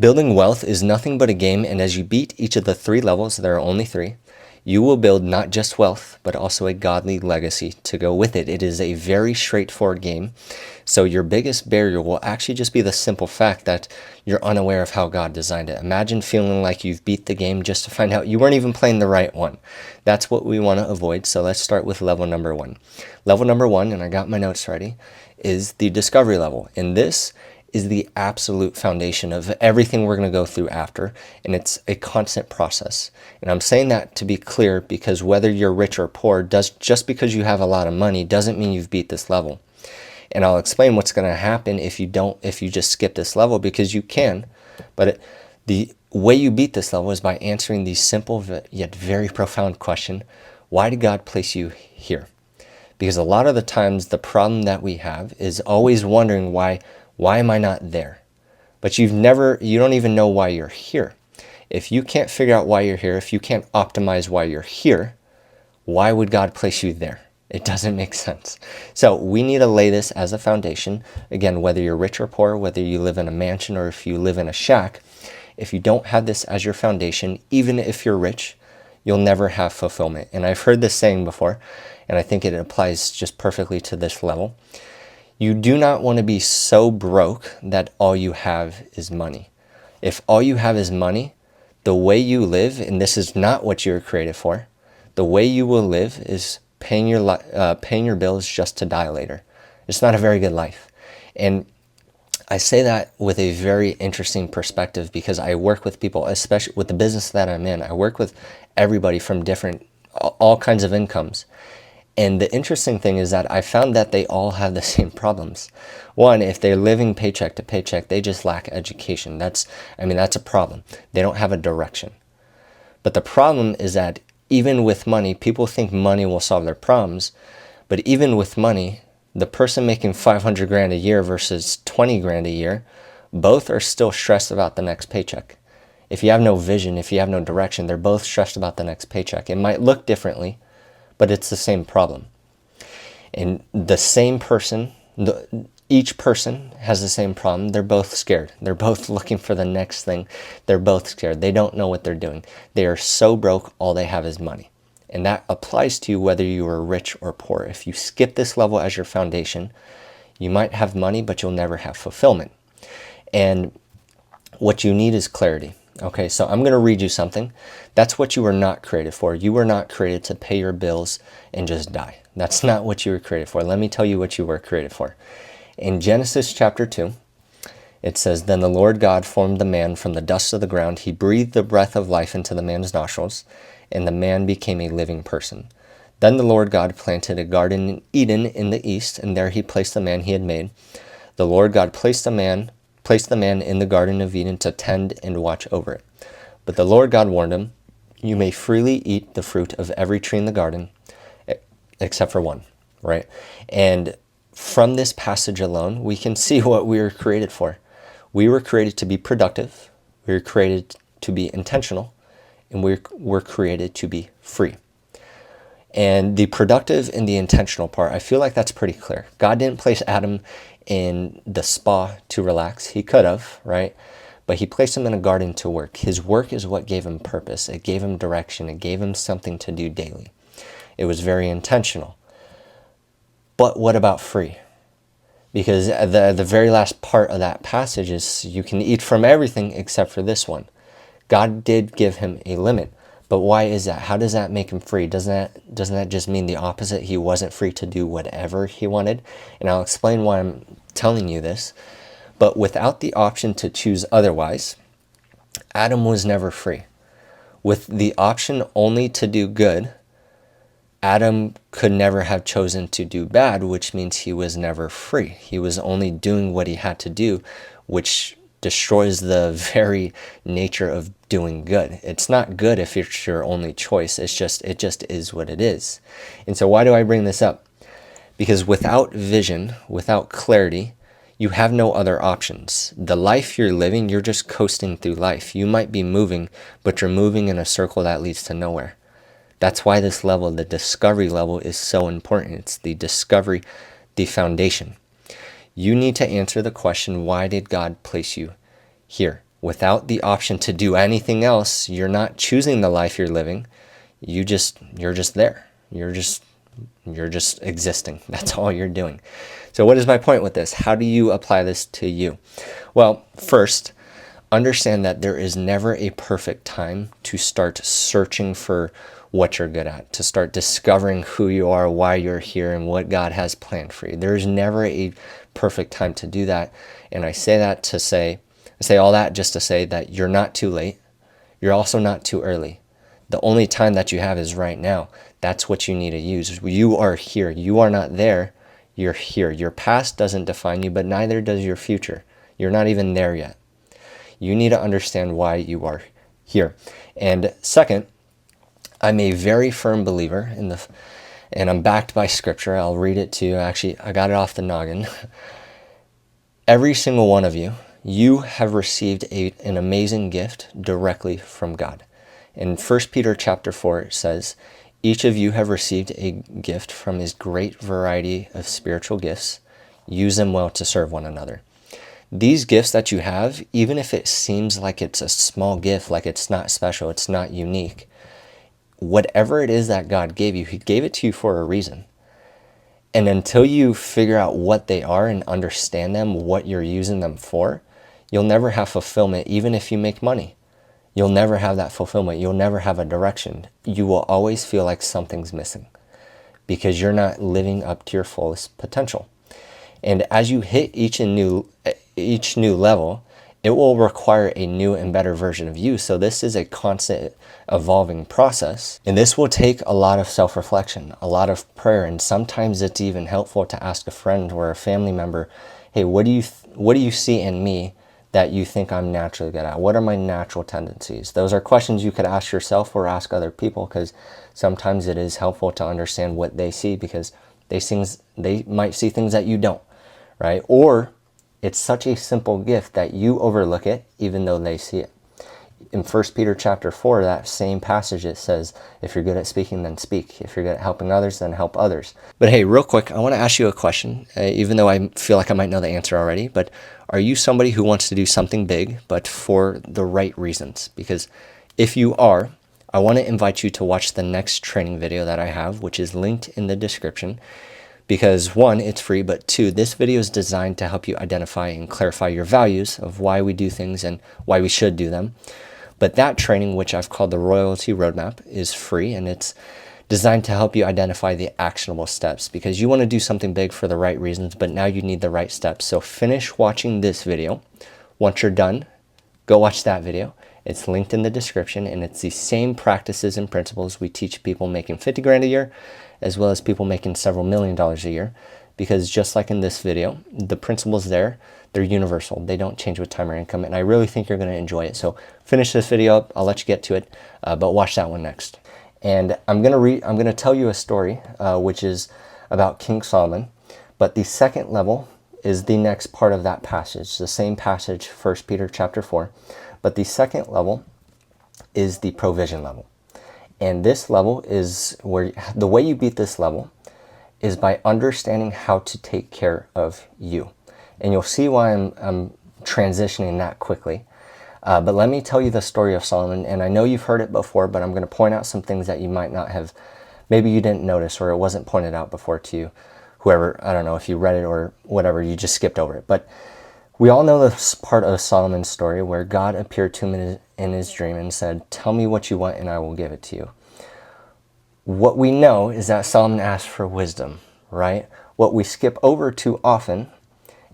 Building wealth is nothing but a game, and as you beat each of the 3 levels, there are only 3, you will build not just wealth, but also a godly legacy to go with it. It is a very straightforward game. So your biggest barrier will actually just be the simple fact that you're unaware of how God designed it. Imagine feeling like you've beat the game just to find out you weren't even playing the right one. That's what we want to avoid. So let's start with level number 1. Level number 1, and I got my notes ready, is the discovery level. And this is the absolute foundation of everything we're going to go through after, and it's a constant process. And I'm saying that to be clear because whether you're rich or poor, just because you have a lot of money doesn't mean you've beat this level. And I'll explain what's going to happen if you just skip this level, because you can. But the way you beat this level is by answering the simple yet very profound question: why did God place you here? Because a lot of the times the problem that we have is always wondering why am I not there? But you don't even know why you're here. If you can't figure out why you're here, if you can't optimize why you're here, why would God place you there? It doesn't make sense. So we need to lay this as a foundation. Again, whether you're rich or poor, whether you live in a mansion or if you live in a shack, if you don't have this as your foundation, even if you're rich, you'll never have fulfillment. And I've heard this saying before, and I think it applies just perfectly to this level. You do not want to be so broke that all you have is money. If all you have is money, the way you live, and this is not what you were created for, the way you will live is paying your bills just to die later. It's not a very good life. And I say that with a very interesting perspective because I work with people, especially with the business that I'm in. I work with everybody from all kinds of incomes. And the interesting thing is that I found that they all have the same problems. One, if they're living paycheck to paycheck, they just lack education. That's a problem. They don't have a direction. But the problem is that even with money, people think money will solve their problems. But even with money, the person making 500 grand a year versus 20 grand a year, both are still stressed about the next paycheck. If you have no vision, if you have no direction, they're both stressed about the next paycheck. It might look differently, but it's the same problem. And the same person, each person has the same problem. They're both scared. They're both looking for the next thing. They're both scared. They don't know what they're doing. They are so broke, all they have is money. And that applies to you whether you are rich or poor. If you skip this level as your foundation, you might have money, but you'll never have fulfillment. And what you need is clarity. Okay, so I'm going to read you something. That's what you were not created for. You were not created to pay your bills and just die. That's not what you were created for. Let me tell you what you were created for. In Genesis chapter 2, it says, "Then the Lord God formed the man from the dust of the ground. He breathed the breath of life into the man's nostrils, and the man became a living person. Then the Lord God planted a garden in Eden in the east, and there he placed the man he had made. The Lord God placed the man in the Garden of Eden to tend and watch over it. But the Lord God warned him, 'You may freely eat the fruit of every tree in the garden, except for one,'" right? And from this passage alone, we can see what we were created for. We were created to be productive. We were created to be intentional, and we were created to be free. And the productive and the intentional part, I feel like that's pretty clear. God didn't place Adam in the spa to relax. He could have, right? But he placed him in a garden to work. His work is what gave him purpose. It gave him direction. It gave him something to do daily. It was very intentional. But what about free? Because the very last part of that passage is you can eat from everything except for this one. God did give him a limit. But why is that? How does that make him free? Doesn't that just mean the opposite? He wasn't free to do whatever he wanted? And I'll explain why I'm telling you this. But without the option to choose otherwise, Adam was never free. With the option only to do good, Adam could never have chosen to do bad, which means he was never free. He was only doing what he had to do, which destroys the very nature of doing good. It's not good if it's your only choice. It just is what it is. And so why do I bring this up? Because without vision, without clarity, you have no other options. The life you're living, you're just coasting through life. You might be moving, but you're moving in a circle that leads to nowhere. That's why this level, the discovery level, is so important. It's the discovery, the foundation. You need to answer the question, why did God place you here? without the option to do anything else. You're not choosing the life you're living. You're just there. You're just existing. That's all you're doing. So what is my point with this? How do you apply this to you? Well, first, understand that there is never a perfect time to start searching for what you're good at, to start discovering who you are, why you're here, and what God has planned for you. There's never a perfect time to do that. And I say that to say, I say all that just to say that you're not too late. You're also not too early. The only time that you have is right now. That's what you need to use. You are here. You are not there. You're here. Your past doesn't define you, but neither does your future. You're not even there yet. You need to understand why you are here. And second, I'm a very firm believer and I'm backed by scripture. I'll read it to you. Actually, I got it off the noggin. Every single one of you, you have received an amazing gift directly from God. In 1 Peter chapter 4, it says, each of you have received a gift from his great variety of spiritual gifts. Use them well to serve one another. These gifts that you have, even if it seems like it's a small gift, like it's not special, it's not unique, whatever it is that God gave you, he gave it to you for a reason. And until you figure out what they are and understand them, what you're using them for, you'll never have fulfillment, even if you make money. You'll never have that fulfillment. You'll never have a direction. You will always feel like something's missing because you're not living up to your fullest potential. And as you hit each new level, it will require a new and better version of you. So this is a constant evolving process. And this will take a lot of self-reflection, a lot of prayer. And sometimes it's even helpful to ask a friend or a family member, hey, what do you see in me that you think I'm naturally good at? What are my natural tendencies? Those are questions you could ask yourself or ask other people, because sometimes it is helpful to understand what they see, because they might see things that you don't, right? Or it's such a simple gift that you overlook it even though they see it. In 1 Peter chapter 4, that same passage, it says, if you're good at speaking, then speak. If you're good at helping others, then help others. But hey, real quick, I want to ask you a question, even though I feel like I might know the answer already. But are you somebody who wants to do something big, but for the right reasons? Because if you are, I want to invite you to watch the next training video that I have, which is linked in the description. Because one, it's free, but two, this video is designed to help you identify and clarify your values of why we do things and why we should do them. But that training, which I've called the Royalty Roadmap, is free, and it's designed to help you identify the actionable steps, because you want to do something big for the right reasons, but now you need the right steps. So finish watching this video. Once you're done, go watch that video. It's linked in the description, and it's the same practices and principles we teach people making 50 grand a year, as well as people making several $1,000,000 a year. Because just like in this video, the principles there, they're universal. They don't change with time or income, and I really think you're going to enjoy it. So finish this video up. I'll let you get to it, but watch that one next. And I'm going to tell you a story, which is about King Solomon. But the second level is the next part of that passage, the same passage, 1 Peter chapter 4. But the second level is the provision level. And this level is where the way you beat this level is by understanding how to take care of you. And you'll see why I'm transitioning that quickly. But let me tell you the story of Solomon. And I know you've heard it before, but I'm going to point out some things that you might not have, maybe you didn't notice, or it wasn't pointed out before to you. Whoever, I don't know if you read it or whatever, you just skipped over it. But we all know this part of Solomon's story where God appeared to him in his dream and said, tell me what you want and I will give it to you. What we know is that Solomon asked for wisdom, right? What we skip over too often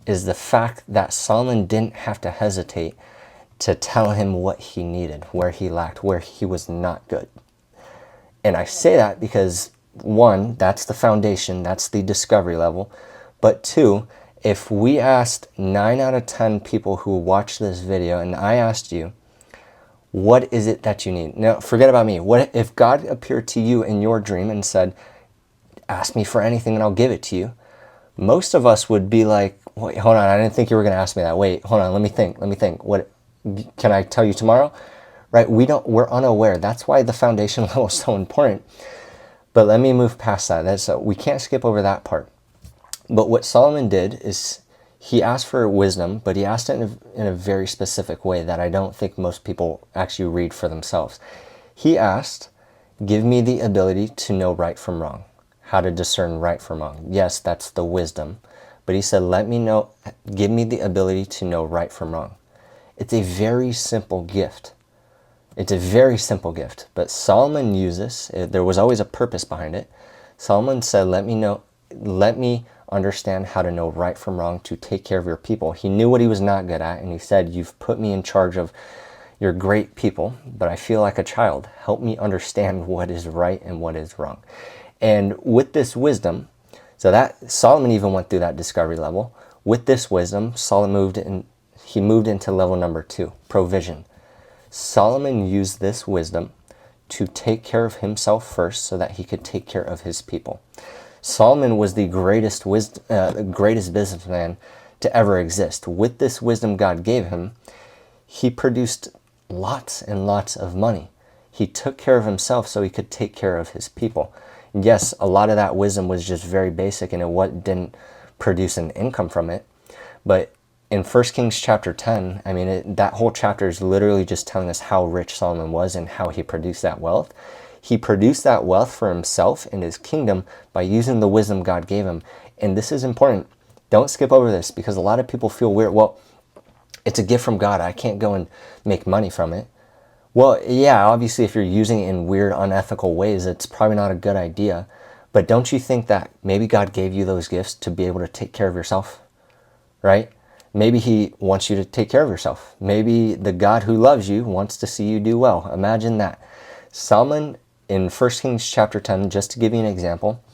is the fact that Solomon didn't have to hesitate to tell him what he needed, where he lacked, where he was not good. And I say that because, one, that's the foundation, that's the discovery level. But two, if we asked 9 out of 10 people who watch this video, and I asked you, what is it that you need? Now, forget about me. What if God appeared to you in your dream and said, ask me for anything and I'll give it to you? Most of us would be like, wait, hold on, I didn't think you were going to ask me that. Wait, hold on, let me think. What can I tell you tomorrow? Right? We're unaware. That's why the foundation level is so important. But let me move past that. We can't skip over that part. But what Solomon did is he asked for wisdom, but he asked it in a very specific way that I don't think most people actually read for themselves. He asked, give me the ability to know right from wrong, how to discern right from wrong. Yes, that's the wisdom. But he said, give me the ability to know right from wrong. It's a very simple gift. It's a very simple gift. But Solomon used this. There was always a purpose behind it. Solomon said, let me understand how to know right from wrong to take care of your people. He knew what he was not good at, and he said, you've put me in charge of your great people, but I feel like a child. Help me understand what is right and what is wrong. And with this wisdom, so that Solomon even went through that discovery level. With this wisdom, he moved into level number 2, provision. Solomon used this wisdom to take care of himself first so that he could take care of his people. Solomon was the greatest businessman to ever exist. With this wisdom God gave him, he produced lots and lots of money. He took care of himself so he could take care of his people. Yes, a lot of that wisdom was just very basic and it didn't produce an income from it. But in 1 Kings chapter 10, that whole chapter is literally just telling us how rich Solomon was and how he produced that wealth. He produced that wealth for himself and his kingdom by using the wisdom God gave him. And this is important. Don't skip over this because a lot of people feel weird. Well, it's a gift from God. I can't go and make money from it. Well, yeah, obviously if you're using it in weird, unethical ways, it's probably not a good idea. But don't you think that maybe God gave you those gifts to be able to take care of yourself, right? Maybe he wants you to take care of yourself. Maybe the God who loves you wants to see you do well. Imagine that. Solomon, in 1 Kings chapter 10, just to give you an example,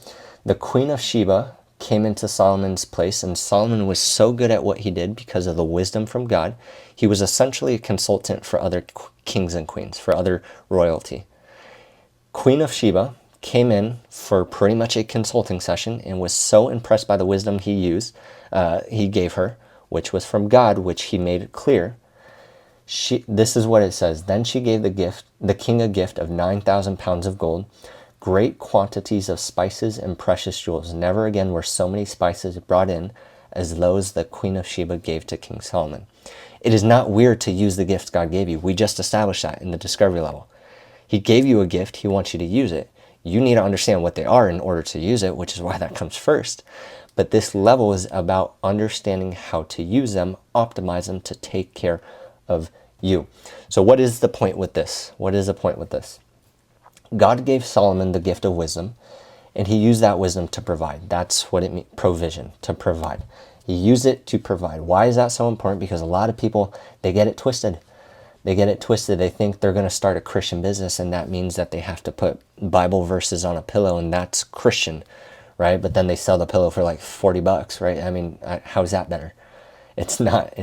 the Queen of Sheba came into Solomon's place, and Solomon was so good at what he did because of the wisdom from God. He was essentially a consultant for other kings and queens, for other royalty. Queen of Sheba came in for pretty much a consulting session and was so impressed by the wisdom he gave her, which was from God, which he made it clear. This is what it says. Then she gave the king a gift of 9,000 pounds of gold, great quantities of spices and precious jewels. Never again were so many spices brought in as those the Queen of Sheba gave to King Solomon. It is not weird to use the gifts God gave you. We just established that in the discovery level. He gave you a gift. He wants you to use it. You need to understand what they are in order to use it, which is why that comes first. But this level is about understanding how to use them, optimize them to take care of you. So what is the point with this? What is the point with this? God gave Solomon the gift of wisdom, and he used that wisdom to provide. That's what it means, provision, to provide. He used it to provide. Why is that so important? Because a lot of people, they get it twisted. They get it twisted. They think they're going to start a Christian business, and that means that they have to put Bible verses on a pillow, and that's Christian, right? But then they sell the pillow for like $40, right? How's that better? It's not.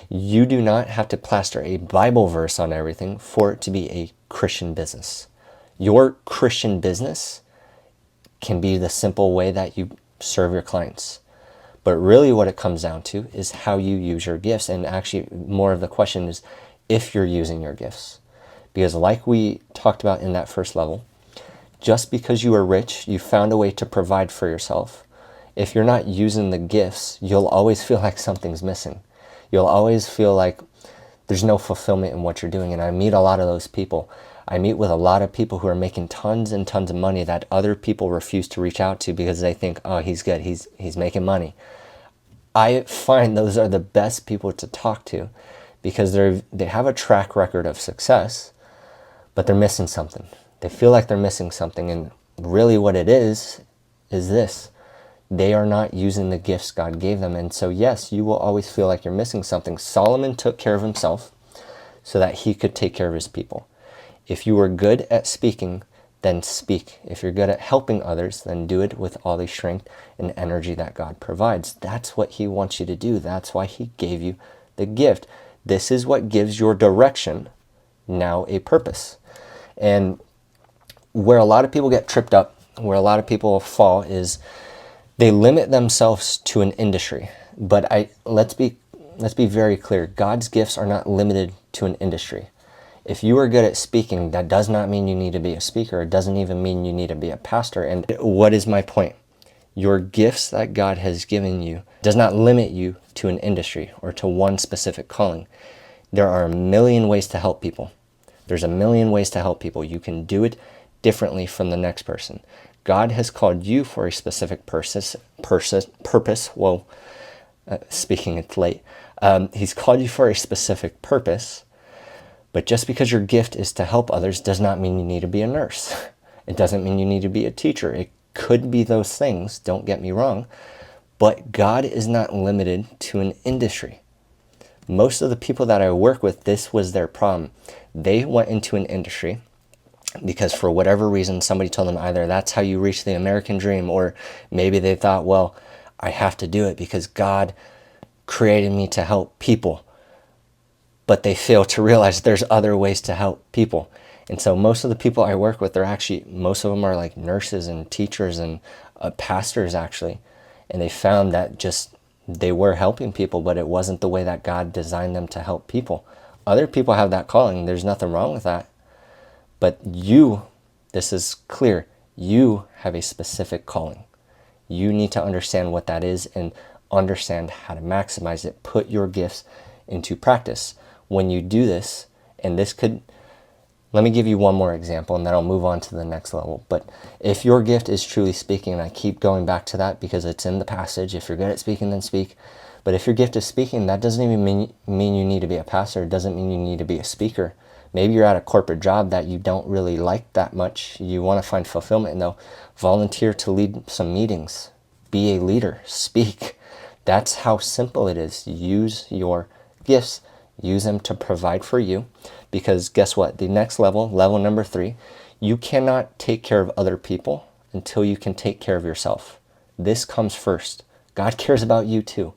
You do not have to plaster a Bible verse on everything for it to be a Christian business. Your Christian business can be the simple way that you serve your clients. But really what it comes down to is how you use your gifts. And actually more of the question is if you're using your gifts. Because like we talked about in that first level, just because you are rich, you found a way to provide for yourself. If you're not using the gifts, you'll always feel like something's missing. You'll always feel like there's no fulfillment in what you're doing. And I meet a lot of those people. I meet with a lot of people who are making tons and tons of money that other people refuse to reach out to because they think, oh, he's good, he's making money. I find those are the best people to talk to because they have a track record of success, but they're missing something. They feel like they're missing something, and really what it is this. They are not using the gifts God gave them, and so yes, you will always feel like you're missing something. Solomon took care of himself so that he could take care of his people. If you are good at speaking, then speak. If you're good at helping others, then do it with all the strength and energy that God provides. That's what he wants you to do. That's why he gave you the gift. This is what gives your direction now a purpose. And where a lot of people get tripped up, where a lot of people fall is they limit themselves to an industry. But let's be very clear. God's gifts are not limited to an industry. If you are good at speaking, that does not mean you need to be a speaker. It doesn't even mean you need to be a pastor. And what is my point? Your gifts that God has given you does not limit you to an industry or to one specific calling. There are a million ways to help people. There's a million ways to help people. You can do it differently from the next person. God has called you for a specific purpose. Whoa, speaking it's late. He's called you for a specific purpose, but just because your gift is to help others does not mean you need to be a nurse. It doesn't mean you need to be a teacher. It could be those things, don't get me wrong, but God is not limited to an industry. Most of the people that I work with, this was their problem. They went into an industry because for whatever reason, somebody told them either that's how you reach the American dream, or maybe they thought, well, I have to do it because God created me to help people. But they fail to realize there's other ways to help people. And so most of the people I work with, most of them are like nurses and teachers and pastors actually. And they found that they were helping people, but it wasn't the way that God designed them to help people. Other people have that calling. There's nothing wrong with that. But this is clear, you have a specific calling. You need to understand what that is and understand how to maximize it. Put your gifts into practice. When you do this, let me give you one more example and then I'll move on to the next level. But if your gift is truly speaking, and I keep going back to that because it's in the passage, if you're good at speaking, then speak. But if your gift is speaking, that doesn't even mean you need to be a pastor. It doesn't mean you need to be a speaker. Maybe you're at a corporate job that you don't really like that much. You want to find fulfillment, and though volunteer to lead some meetings. Be a leader. Speak. That's how simple it is. Use your gifts. Use them to provide for you. Because guess what? The next level number 3, you cannot take care of other people until you can take care of yourself. This comes first. God cares about you too.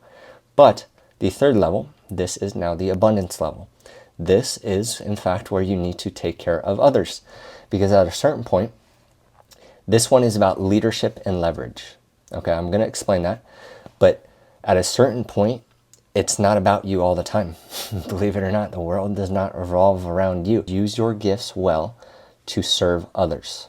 But the third level, this is now the abundance level. This is, in fact, where you need to take care of others. Because at a certain point, this one is about leadership and leverage. Okay, I'm going to explain that. But at a certain point, it's not about you all the time. Believe it or not, the world does not revolve around you. Use your gifts well to serve others.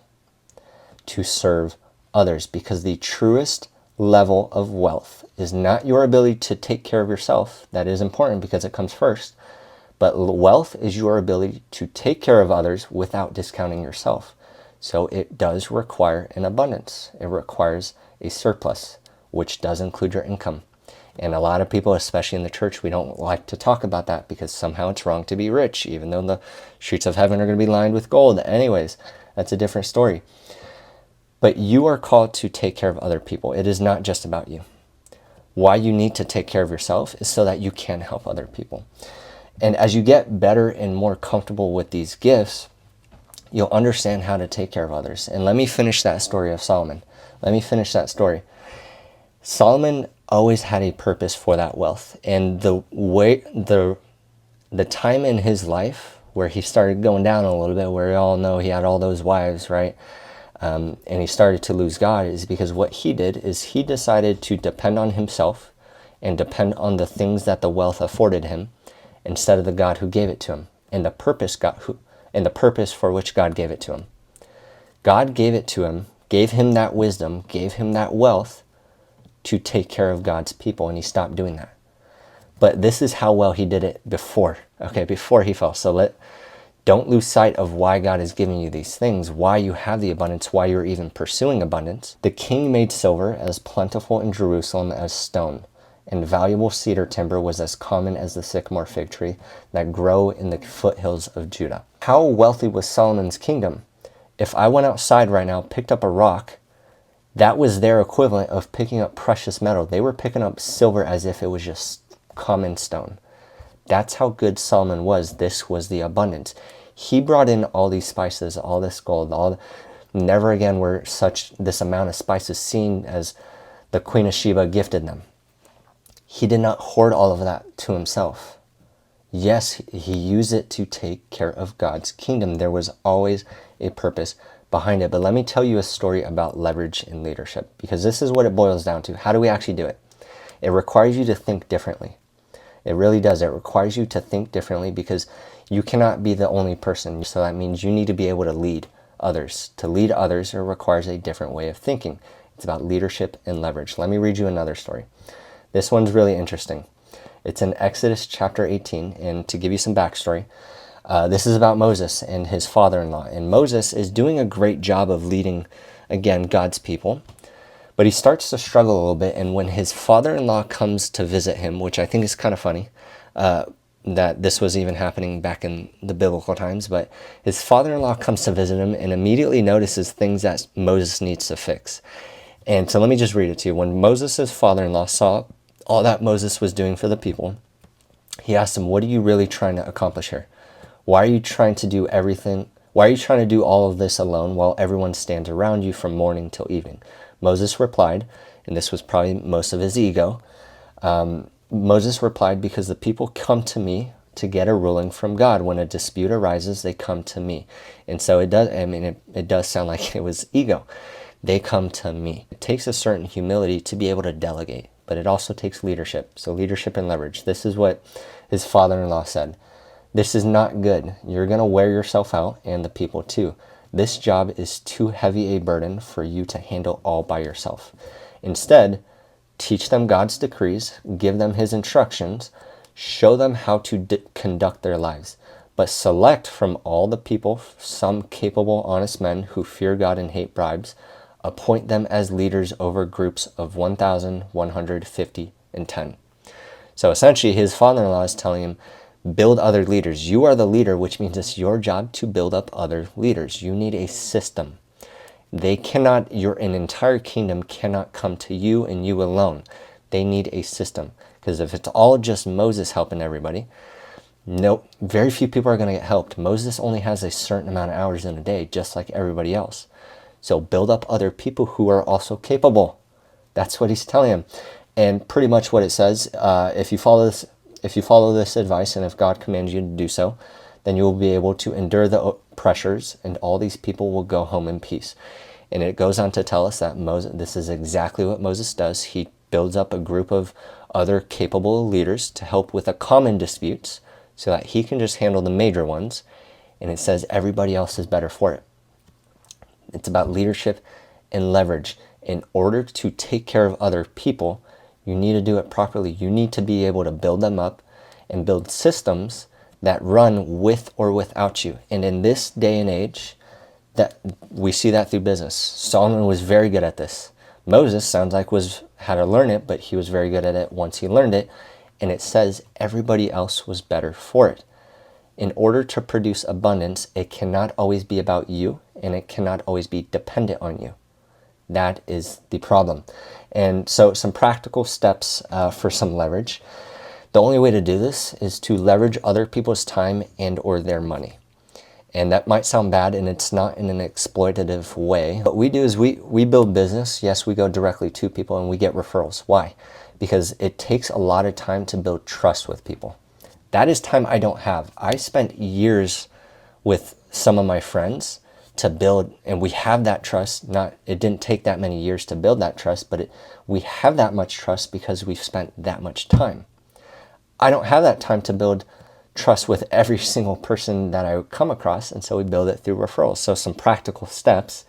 To serve others. Because the truest level of wealth is not your ability to take care of yourself. That is important because it comes first. But wealth is your ability to take care of others without discounting yourself. So it does require an abundance. It requires a surplus, which does include your income. And a lot of people, especially in the church, we don't like to talk about that because somehow it's wrong to be rich, even though the streets of heaven are going to be lined with gold. Anyways, that's a different story. But you are called to take care of other people. It is not just about you. Why you need to take care of yourself is so that you can help other people. And as you get better and more comfortable with these gifts, you'll understand how to take care of others. And let me finish that story of Solomon. Let me finish that story. Solomon always had a purpose for that wealth. And the time in his life where he started going down a little bit, where we all know he had all those wives, right? And he started to lose God, is because what he did is he decided to depend on himself and depend on the things that the wealth afforded him instead of the God who gave it to him and the purpose for which God gave it to him. God gave it to him, gave him that wisdom, gave him that wealth to take care of God's people, and he stopped doing that. But this is how well he did it before he fell. So don't lose sight of why God is giving you these things, why you have the abundance, why you're even pursuing abundance. The king made silver as plentiful in Jerusalem as stone, and valuable cedar timber was as common as the sycamore fig tree that grow in the foothills of Judah. How wealthy was Solomon's kingdom? If I went outside right now, picked up a rock, that was their equivalent of picking up precious metal. They were picking up silver as if it was just common stone. That's how good Solomon was. This was the abundance. He brought in all these spices, all this gold, never again were this amount of spices seen as the Queen of Sheba gifted them. He did not hoard all of that to himself. Yes, he used it to take care of God's kingdom. There was always a purpose behind it. But let me tell you a story about leverage in leadership, because this is what it boils down to. How do we actually do it? It requires you to think differently. It really does. It requires you to think differently because you cannot be the only person. So that means you need to be able to lead others. To lead others, it requires a different way of thinking. It's about leadership and leverage. Let me read you another story. This one's really interesting. It's in Exodus chapter 18, and to give you some backstory, this is about Moses and his father-in-law. And Moses is doing a great job of leading, again, God's people. But he starts to struggle a little bit, and when his father-in-law comes to visit him, which I think is kind of funny, that this was even happening back in the biblical times, but his father-in-law comes to visit him and immediately notices things that Moses needs to fix. And so let me just read it to you. When Moses' father-in-law saw all that Moses was doing for the people, he asked him, "What are you really trying to accomplish here? Why are you trying to do everything? Why are you trying to do all of this alone while everyone stands around you from morning till evening?" Moses replied, and this was probably most of his ego, Moses replied, "Because the people come to me to get a ruling from God. When a dispute arises, they come to me." And so it does, it does sound like it was ego. They come to me. It takes a certain humility to be able to delegate, but it also takes leadership. So leadership and leverage. This is what his father-in-law said. "This is not good. You're going to wear yourself out, and the people too. This job is too heavy a burden for you to handle all by yourself. Instead, teach them God's decrees, give them his instructions, show them how to conduct their lives. But select from all the people some capable, honest men who fear God and hate bribes. Appoint them as leaders over groups of 1,150 and 10. So essentially, his father-in-law is telling him, build other leaders. You are the leader, which means it's your job to build up other leaders. You need a system. They cannot, an entire kingdom cannot come to you and you alone. They need a system. Because if it's all just Moses helping everybody, nope, very few people are going to get helped. Moses only has a certain amount of hours in a day, just like everybody else. So build up other people who are also capable. That's what he's telling him. And pretty much what it says, if you follow this advice, and if God commands you to do so, then you will be able to endure the pressures, and all these people will go home in peace. And it goes on to tell us that this is exactly what Moses does. He builds up a group of other capable leaders to help with the common disputes so that he can just handle the major ones. And it says everybody else is better for it. It's about leadership and leverage. In order to take care of other people, you need to do it properly. You need to be able to build them up and build systems that run with or without you. And in this day and age, that we see that through business. Solomon was very good at this. Moses sounds like had to learn it, but he was very good at it once he learned it. And it says everybody else was better for it. In order to produce abundance, it cannot always be about you, and it cannot always be dependent on you. That is the problem. And so some practical steps for some leverage. The only way to do this is to leverage other people's time and or their money. And that might sound bad, and it's not in an exploitative way. What we do is we build business. Yes, we go directly to people and we get referrals. Why? Because it takes a lot of time to build trust with people. That is time I don't have. I spent years with some of my friends to build, and we have that trust. It didn't take that many years to build that trust, but we have that much trust because we've spent that much time. I don't have that time to build trust with every single person that I come across, and so we build it through referrals. So some practical steps: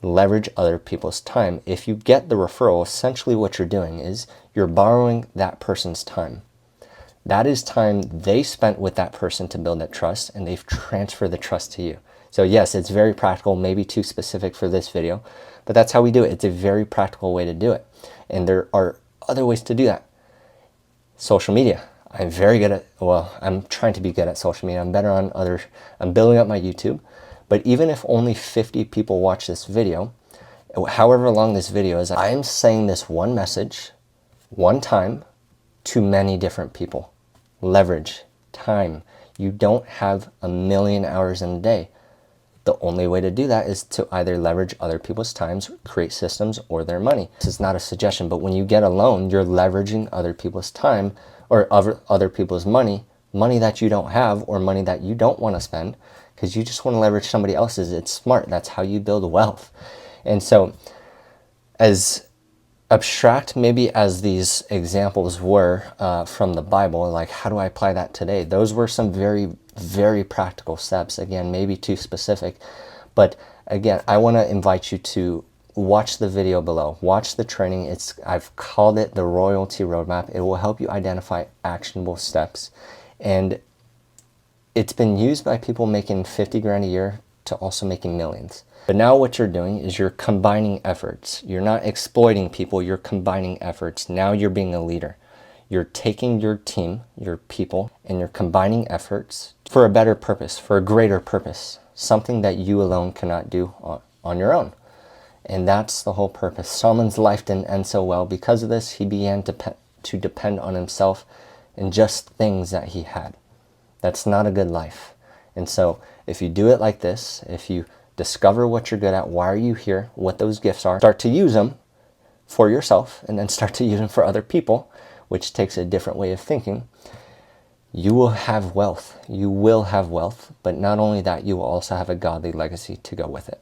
leverage other people's time. If you get the referral, essentially what you're doing is you're borrowing that person's time. That is time they spent with that person to build that trust, and they've transferred the trust to you. So yes, it's very practical, maybe too specific for this video, but that's how we do it. It's a very practical way to do it. And there are other ways to do that. Social media. I'm trying to be good at social media. I'm better on I'm building up my YouTube. But even if only 50 people watch this video, however long this video is, I'm saying this one message, one time, to many different people. Leverage, time. You don't have 1,000,000 hours in a day. The only way to do that is to either leverage other people's times, create systems, or their money. This is not a suggestion, but when you get a loan, you're leveraging other people's time or other people's money that you don't have, or money that you don't want to spend because you just want to leverage somebody else's. It's smart. That's how you build wealth. And so as abstract maybe as these examples were from the Bible, like how do I apply that today? Those were some very, very practical steps. Again, maybe too specific, but again, I want to invite you to watch the video below. Watch the training. I've called it the Royalty Roadmap. It will help you identify actionable steps. And it's been used by people making 50 grand a year to also making millions. But now what you're doing is you're combining efforts. You're not exploiting people, you're combining efforts. Now you're being a leader. You're taking your team, your people, and you're combining efforts for a better purpose, for a greater purpose, something that you alone cannot do on your own. And that's the whole purpose. Solomon's life didn't end so well. Because of this, he began to depend on himself and just things that he had. That's not a good life. And so if you do it like this, if you discover what you're good at, why are you here, what those gifts are, start to use them for yourself, and then start to use them for other people, which takes a different way of thinking, you will have wealth. You will have wealth, but not only that, you will also have a godly legacy to go with it.